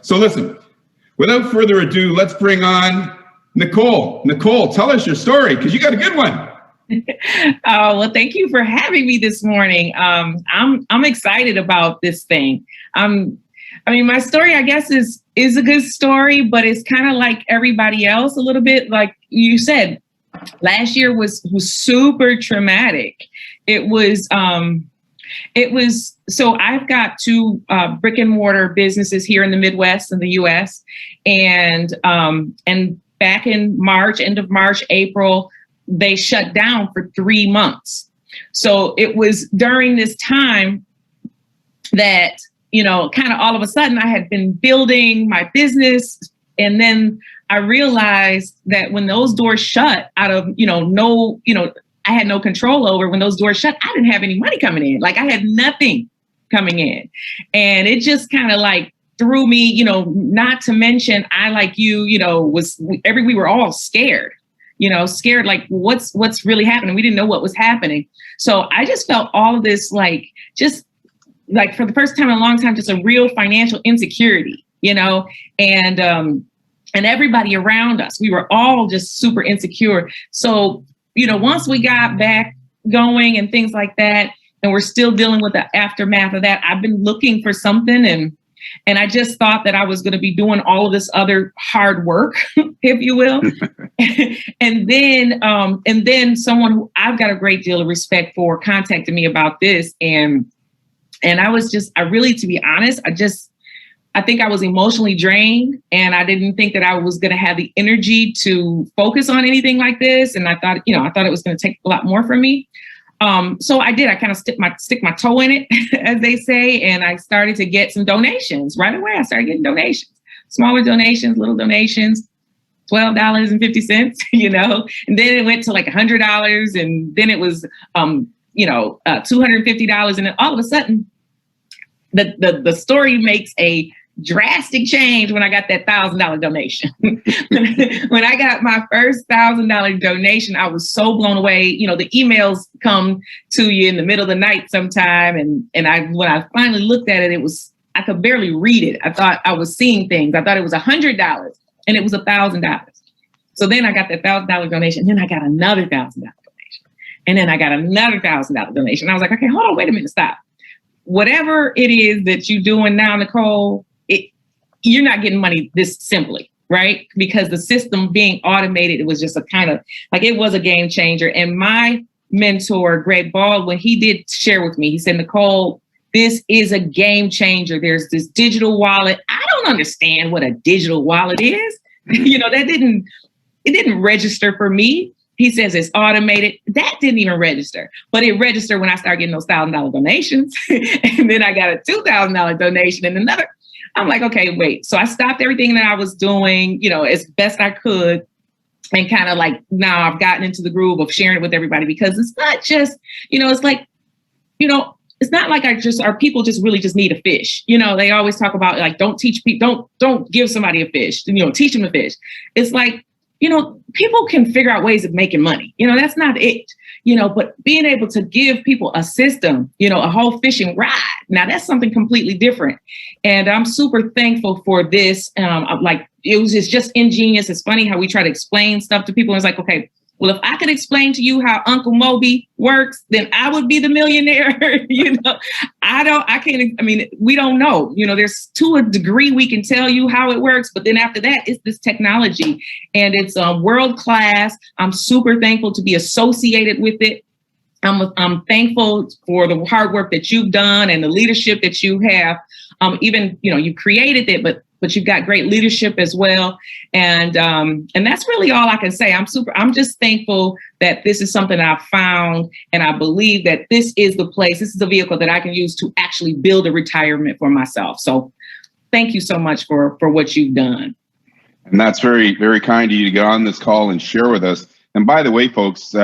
So listen, without further ado, let's bring on Nicole. Nicole, tell us your story, because you got a good one. Oh, well, thank you for having me this morning. I'm excited about this thing. My story, I guess, is a good story, but it's kind of like everybody else a little bit. Like you said, last year was super traumatic. It was so I've got two brick and mortar businesses here in the Midwest in the US, and back in March, end of March, April, they shut down for 3 months. So it was during this time that, kind of all of a sudden I had been building my business. And then I realized that when those doors shut out of, I had no control over, when those doors shut, I didn't have any money coming in. Like I had nothing coming in. And it just kind of like threw me, not to mention I, like you, we were all scared. Scared, like what's really happening. We didn't know what was happening. So I just felt all of this, just for the first time in a long time, just a real financial insecurity, and everybody around us, we were all just super insecure. So, once we got back going and things like that, and we're still dealing with the aftermath of that, I've been looking for something, and I just thought that I was going to be doing all of this other hard work, if you will. And then someone who I've got a great deal of respect for contacted me about this. And I really, to be honest, I think I was emotionally drained, and I didn't think that I was going to have the energy to focus on anything like this. And I thought it was going to take a lot more from me. So I did. I kind of stick my toe in it, as they say, and I started to get some donations right away. I started getting donations, smaller donations, little donations, $12.50, and then it went to like $100, and then it was, $250, and then all of a sudden, the story makes a drastic change when I got that $1,000 donation. When I got my first $1,000 donation, I was so blown away. The emails come to you in the middle of the night sometime. And when I finally looked at it, I could barely read it. I thought I was seeing things. I thought it was $100 and it was $1,000. So then I got that $1,000 donation. Then I got another $1,000 donation. And then I got another $1,000 donation. I was like, okay, hold on, wait a minute, stop. Whatever it is that you're doing now, Nicole, you're not getting money this simply, right? Because the system being automated, it was just a kind of like, it was a game changer. And my mentor, Greg Baldwin, he did share with me, he said, Nicole, this is a game changer. There's this digital wallet. I don't understand what a digital wallet is. It didn't register for me. He says it's automated. That didn't even register, but it registered when I started getting those $1,000 donations. And then I got a $2,000 donation and another. I'm like, okay, wait. So I stopped everything that I was doing, as best I could. And kind of like, now I've gotten into the groove of sharing it with everybody, because it's not just, it's like, it's not like our people just really just need a fish. They always talk about like, don't teach people, don't give somebody a fish, teach them to fish. It's like, people can figure out ways of making money. That's not it, but being able to give people a system, a whole fishing rod. Now that's something completely different. And I'm super thankful for this. It's just ingenious. It's funny how we try to explain stuff to people. And it's like, okay, well, if I could explain to you how Uncle Moby works, then I would be the millionaire. We don't know, there's to a degree we can tell you how it works, but then after that, it's this technology and it's world class. I'm super thankful to be associated with it. I'm thankful for the hard work that you've done and the leadership that you have. You created it, but you've got great leadership as well. And that's really all I can say. I'm just thankful that this is something I've found. And I believe that this is the place, this is the vehicle that I can use to actually build a retirement for myself. So thank you so much for what you've done. And that's very, very kind of you to get on this call and share with us. And by the way, folks,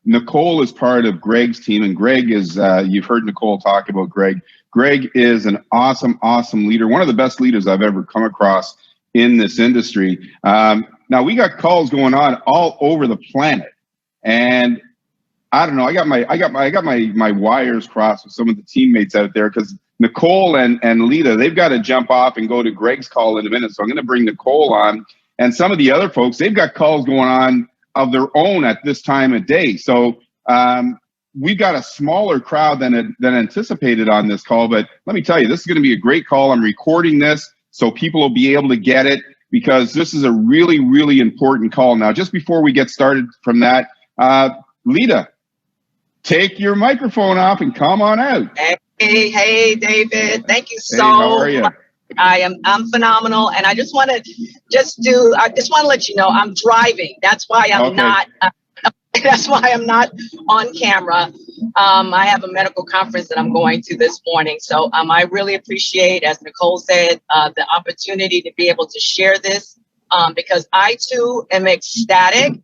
Nicole is part of Greg's team, and Greg is, you've heard Nicole talk about Greg. Greg is an awesome, awesome leader, one of the best leaders I've ever come across in this industry. Now we got calls going on all over the planet, and I don't know. I got my wires crossed with some of the teammates out there, because Nicole and Leita, they've got to jump off and go to Greg's call in a minute. So I'm going to bring Nicole on. And some of the other folks, they've got calls going on of their own at this time of day. So we've got a smaller crowd than anticipated on this call. But let me tell you, this is going to be a great call. I'm recording this so people will be able to get it, because this is a really, really important call. Now, just before we get started from that, Leita, take your microphone off and come on out. Hey, David. Thank you so how are you? much. I'm phenomenal, and I just want to let you know I'm driving. That's why I'm not. That's why I'm not on camera. I have a medical conference that I'm going to this morning, so I really appreciate, as Nicole said, the opportunity to be able to share this, because I too am ecstatic.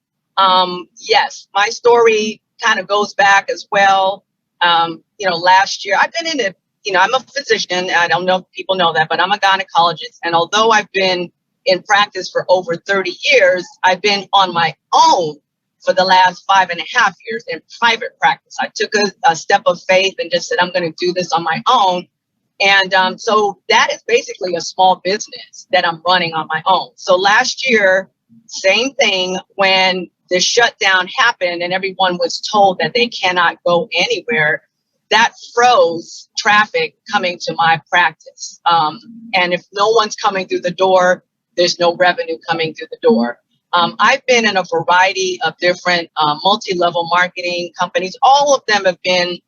Yes, my story kind of goes back as well. Last year I've been in it. I'm a physician. I don't know if people know that, but I'm a gynecologist. And although I've been in practice for over 30 years, I've been on my own for the last 5.5 years in private practice. I took a step of faith and just said, I'm going to do this on my own. And so that is basically a small business that I'm running on my own. So last year, same thing, when the shutdown happened and everyone was told that they cannot go anywhere, that froze traffic coming to my practice. And if no one's coming through the door, there's no revenue coming through the door. I've been in a variety of different multi-level marketing companies. All of them have been,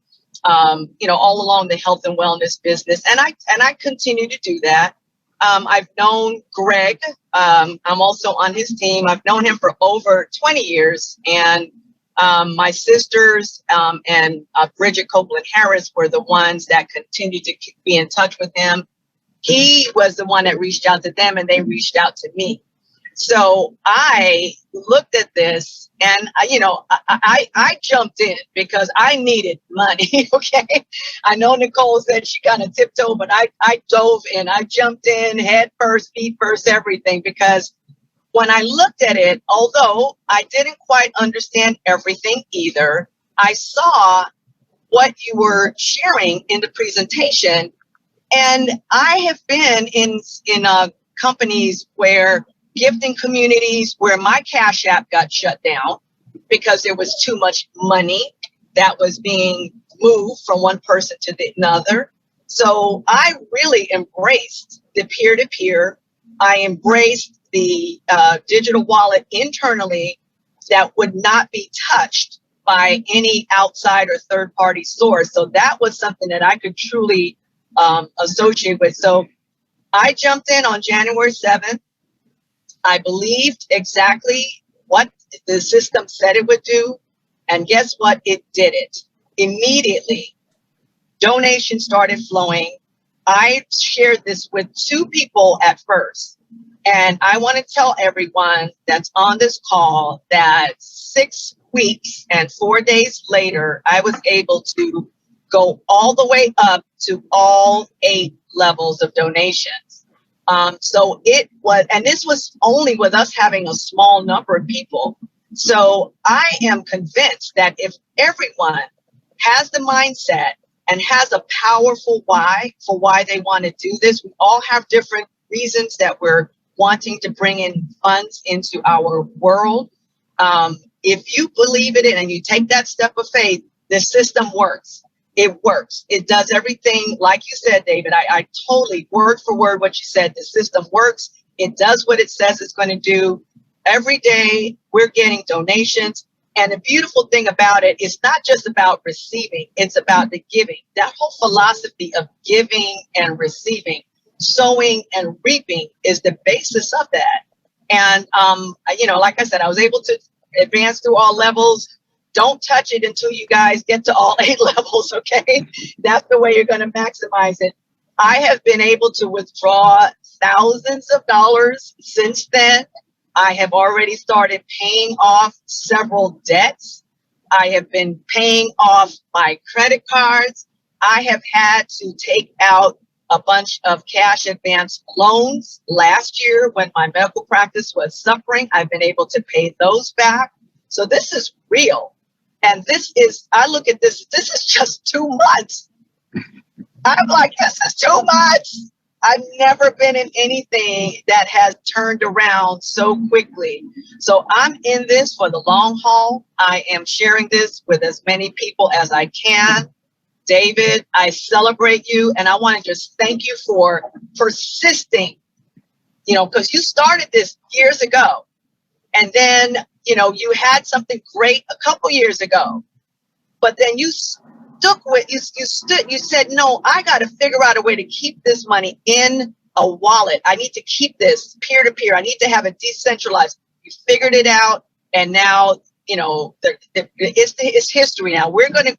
all along the health and wellness business. And I continue to do that. I've known Greg. I'm also on his team. I've known him for over 20 years. And my sisters and Bridget Copeland Harris were the ones that continued to be in touch with him. He was the one that reached out to them, and they reached out to me. So I looked at this, and I jumped in because I needed money. Okay, I know Nicole said she kind of tiptoed, but I dove in. I jumped in head first, feet first, everything, because when I looked at it, although I didn't quite understand everything either, I saw what you were sharing in the presentation. And I have been in companies where gifting communities where my Cash App got shut down because there was too much money that was being moved from one person to the another. So I really embraced the peer-to-peer. I embraced the digital wallet internally that would not be touched by any outside or third-party source. So that was something that I could truly associate with. So I jumped in on January 7th. I believed exactly what the system said it would do. And guess what? It did it. Immediately, donations started flowing. I shared this with 2 people at first. And I want to tell everyone that's on this call that 6 weeks and 4 days later, I was able to go all the way up to all 8 levels of donations. So it was, and this was only with us having a small number of people. So I am convinced that if everyone has the mindset and has a powerful why for why they want to do this, we all have different reasons that we're wanting to bring in funds into our world. If you believe in it and you take that step of faith, the system works. It works. It does everything like you said, David. I totally word for word what you said. The system works. It does what it says it's going to do. Every day we're getting donations. And the beautiful thing about it is not just about receiving, it's about the giving. That whole philosophy of giving and receiving, sowing and reaping is the basis of that. And, like I said, I was able to advance through all levels. Don't touch it until you guys get to all 8 levels, okay? That's the way you're going to maximize it. I have been able to withdraw thousands of dollars since then. I have already started paying off several debts. I have been paying off my credit cards. I have had to take out a bunch of cash advance loans last year when my medical practice was suffering. I've been able to pay those back. So this is real. And this is, I look at this, this is just 2 months. I'm like, this is too much. I've never been in anything that has turned around so quickly. So I'm in this for the long haul. I am sharing this with as many people as I can. David, I celebrate you, and I want to just thank you for persisting, because you started this years ago, and then, you had something great a couple years ago, but then you stuck with, you said, no, I got to figure out a way to keep this money in a wallet. I need to keep this peer to peer. I need to have it decentralized. You figured it out, and now, it's history now. We're going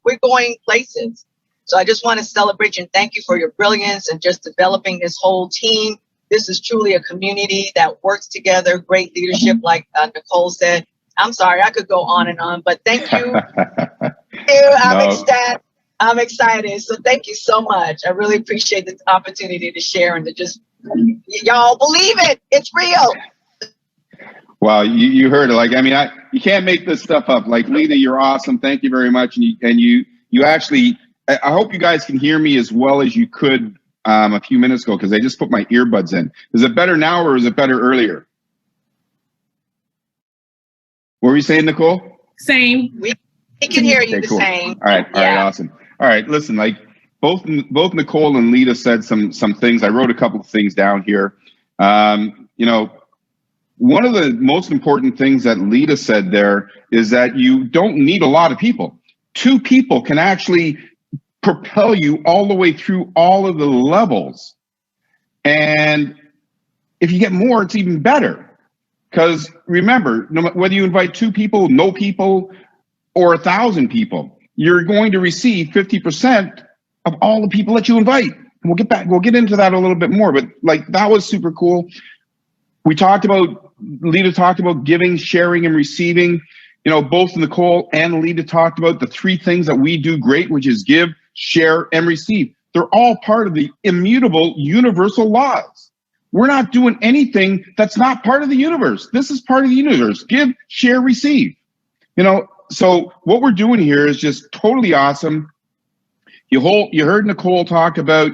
places. So I just want to celebrate you and thank you for your brilliance and just developing this whole team. This is truly a community that works together, great leadership, like Nicole said. I'm sorry, I could go on and on, but thank you. I'm excited. So thank you so much. I really appreciate the opportunity to share and to just, y'all believe it. It's real. Well, you heard it. You can't make this stuff up. Like, Leita, you're awesome. Thank you very much. And you actually, I hope you guys can hear me as well as you could a few minutes ago, because I just put my earbuds in. Is it better now or is it better earlier? What were you saying, Nicole? Same. We can hear you cool. same. All right, awesome. All right, listen, both Nicole and Leita said some things. I wrote a couple of things down here. One of the most important things that Leita said there is that you don't need a lot of people. 2 people can actually propel you all the way through all of the levels. And if you get more, it's even better. Because remember, whether you invite 2 people, no people, or 1,000 people, you're going to receive 50% of all the people that you invite. And we'll get into that a little bit more, but that was super cool. Leita talked about giving, sharing, and receiving. Both Nicole and Leita talked about the 3 things that we do great, which is give, share, and receive. They're all part of the immutable universal laws. We're not doing anything that's not part of the universe. This is part of the universe. Give, share, receive. So what we're doing here is just totally awesome. You heard Nicole talk about,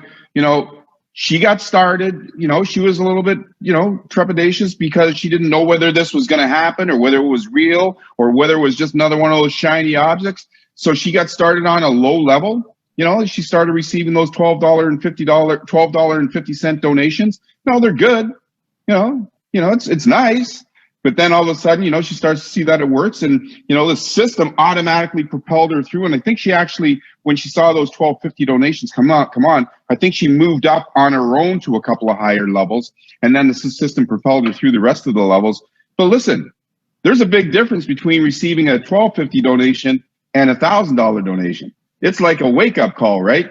she got started, she was a little bit, trepidatious because she didn't know whether this was going to happen or whether it was real or whether it was just another one of those shiny objects. So she got started on a low level. She started receiving those $12.50 donations. No, they're good. It's nice. But then all of a sudden, she starts to see that it works, and the system automatically propelled her through. And I think she actually, when she saw those $12.50 donations come on, I think she moved up on her own to a couple of higher levels, and then the system propelled her through the rest of the levels. But listen, there's a big difference between receiving a $12.50 donation and $1,000 donation. It's like a wake-up call, right?